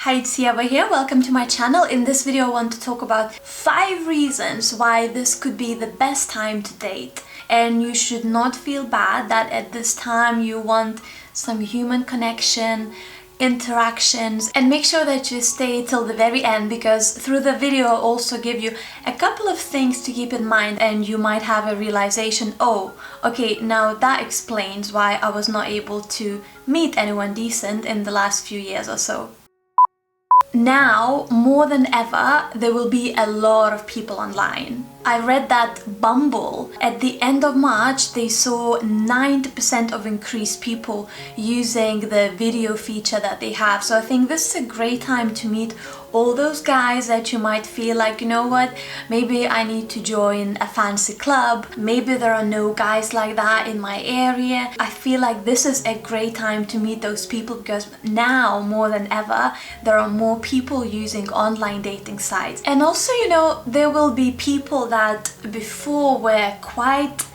Hi, it's Eva here. Welcome to my channel. In this video I want to talk about 5 reasons why this could be the best time to date, and you should not feel bad that at this time you want some human connection, interactions, and make sure that you stay till the very end, because through the video I'll also give you a couple of things to keep in mind, and you might have a realization, oh, okay, now that explains why I was not able to meet anyone decent in the last few years or so. Now, more than ever, there will be a lot of people online. I read that Bumble, at the end of March, they saw 90% of increased people using the video feature that they have. So I think this is a great time to meet all those guys that you might feel like, you know what, maybe I need to join a fancy club. Maybe there are no guys like that in my area. I feel like this is a great time to meet those people, because now more than ever, there are more people using online dating sites. And also, you know, there will be people that before were quite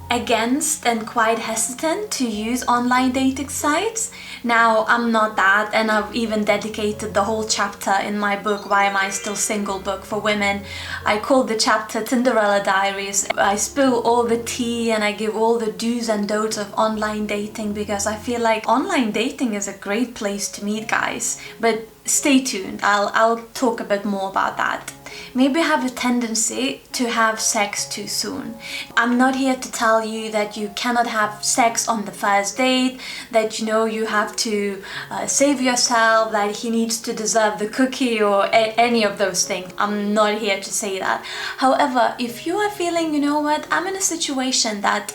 against and quite hesitant to use online dating sites. Now I'm not that, and I've even dedicated the whole chapter in my book, Why Am I Still Single book for women. I call the chapter Tinderella Diaries. I spill all the tea and I give all the do's and don'ts of online dating, because I feel like online dating is a great place to meet guys. But stay tuned, I'll talk a bit more about that. Maybe have a tendency to have sex too soon. I'm not here to tell you that you cannot have sex on the first date, that, you know, you have to save yourself, that he needs to deserve the cookie or any of those things. I'm not here to say that. However, if you are feeling, you know what, I'm in a situation that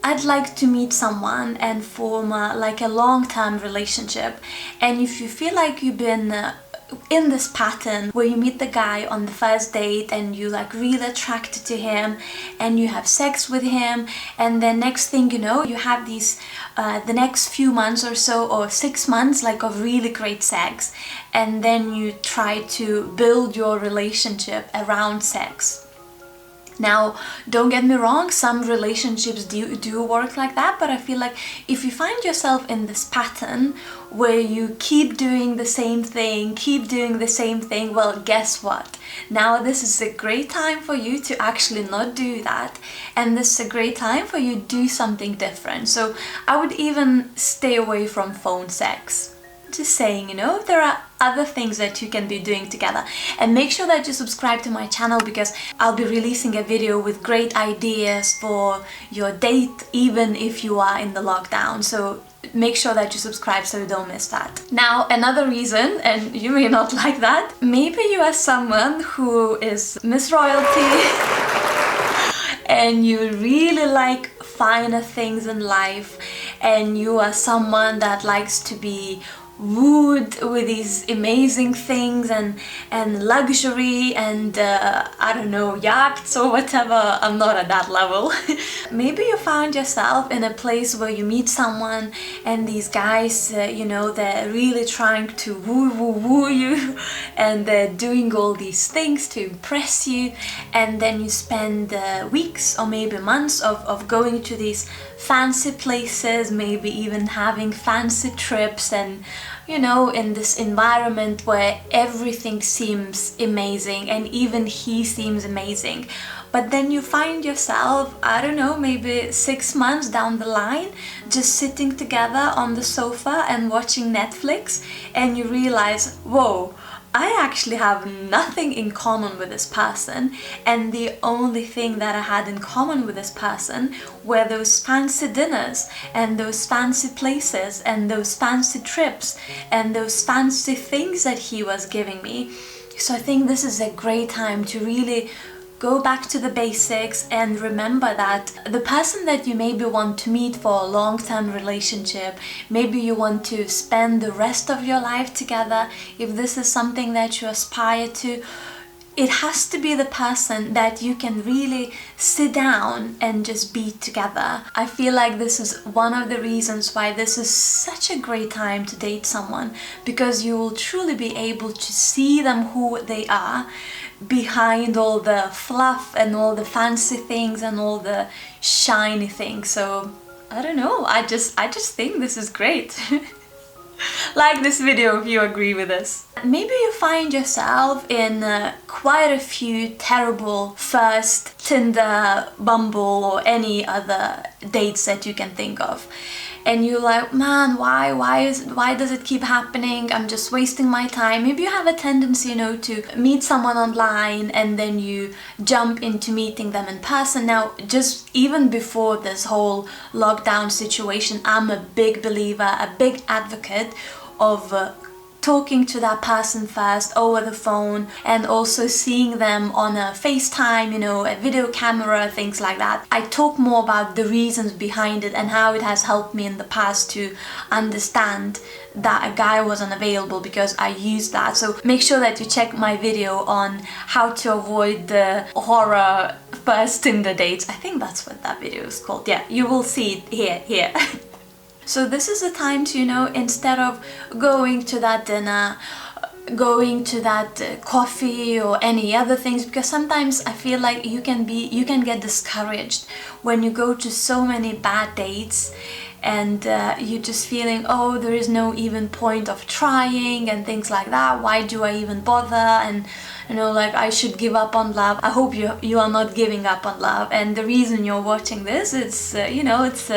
I'd like to meet someone and form like a long-term relationship, and if you feel like you've been in this pattern where you meet the guy on the first date and you like really attracted to him and you have sex with him, and then next thing you know, you have these the next few months or so, or 6 months like of really great sex, and then you try to build your relationship around sex. Now, don't get me wrong, some relationships do work like that, but I feel like if you find yourself in this pattern where you keep doing the same thing, well, guess what? Now this is a great time for you to actually not do that, and this is a great time for you to do something different. So I would even stay away from phone sex. Just saying, you know, there are other things that you can be doing together. And make sure that you subscribe to my channel, because I'll be releasing a video with great ideas for your date, even if you are in the lockdown. So make sure that you subscribe so you don't miss that. Now, another reason, and you may not like that, maybe you are someone who is Miss Royalty and you really like finer things in life, and you are someone that likes to be wooed with these amazing things and luxury and I don't know, yachts or whatever. I'm not at that level. Maybe you found yourself in a place where you meet someone and these guys, you know, they're really trying to woo you, and they're doing all these things to impress you, and then you spend weeks or maybe months of going to these fancy places, maybe even having fancy trips, and you know, in this environment where everything seems amazing and even he seems amazing. But then you find yourself, I don't know, maybe 6 months down the line, just sitting together on the sofa and watching Netflix, and you realize, whoa, I actually have nothing in common with this person, and the only thing that I had in common with this person were those fancy dinners and those fancy places and those fancy trips and those fancy things that he was giving me. So I think this is a great time to really go back to the basics and remember that the person that you maybe want to meet for a long-term relationship, maybe you want to spend the rest of your life together, if this is something that you aspire to, it has to be the person that you can really sit down and just be together. I feel like this is one of the reasons why this is such a great time to date someone, because you will truly be able to see them who they are behind all the fluff and all the fancy things and all the shiny things. So I don't know, I just think this is great. Like this video if you agree with this. Maybe you find yourself in quite a few terrible first Tinder, Bumble or any other dates that you can think of. And you're like, man, why does it keep happening? I'm just wasting my time. Maybe you have a tendency, you know, to meet someone online and then you jump into meeting them in person. Now, just even before this whole lockdown situation, I'm a big believer, a big advocate of talking to that person first over the phone, and also seeing them on a FaceTime, you know, a video camera, things like that. I talk more about the reasons behind it and how it has helped me in the past to understand that a guy wasn't available, because I used that. So make sure that you check my video on how to avoid the horror first Tinder dates. I think that's what that video is called. Yeah, you will see it here. So this is the time to, you know, instead of going to that dinner, going to that coffee or any other things, because sometimes I feel like you can get discouraged when you go to so many bad dates and you're just feeling, oh, there is no even point of trying and things like that. Why do I even bother? And you know, like, I should give up on love. I hope you are not giving up on love. And the reason you're watching this, it's you know, it's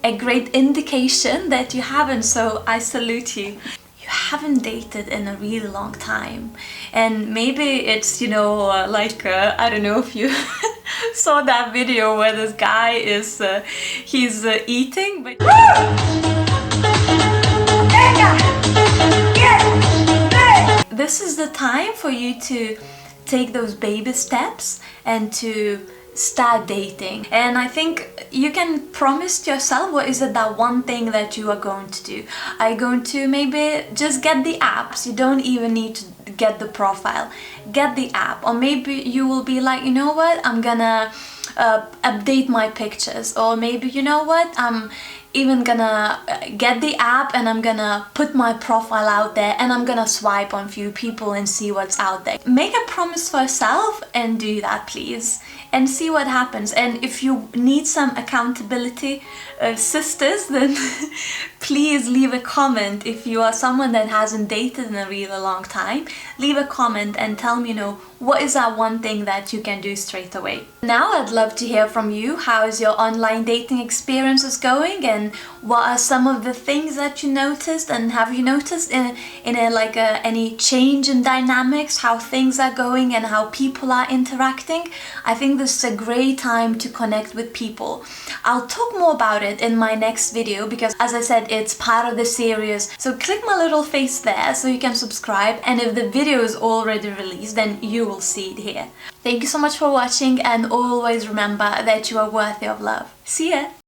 a great indication that you haven't, so I salute you. You haven't dated in a really long time, and maybe it's, you know, I don't know if you saw that video where this guy is he's eating, but this is the time for you to take those baby steps and to start dating. And I think you can promise yourself, what is it, that one thing that you are going to do? Are you going to maybe just get the apps? You don't even need to get the profile. Get the app. Or maybe you will be like, you know what, I'm gonna update my pictures. Or maybe, you know what, I'm even gonna get the app and I'm gonna put my profile out there and I'm gonna swipe on few people and see what's out there. Make a promise for yourself and do that, please, and see what happens. And if you need some accountability sisters, then please leave a comment. If you are someone that hasn't dated in a really long time, leave a comment and tell me, you know, what is that one thing that you can do straight away. Now I'd love to hear from you. How is your online dating experiences going, and what are some of the things that you noticed, and have you noticed any change in dynamics, how things are going and how people are interacting? I think this is a great time to connect with people. I'll talk more about it in my next video, because as I said, it's part of the series. So click my little face there so you can subscribe, and if the video is already released, then you will see it here. Thank you so much for watching, and always remember that you are worthy of love. See ya!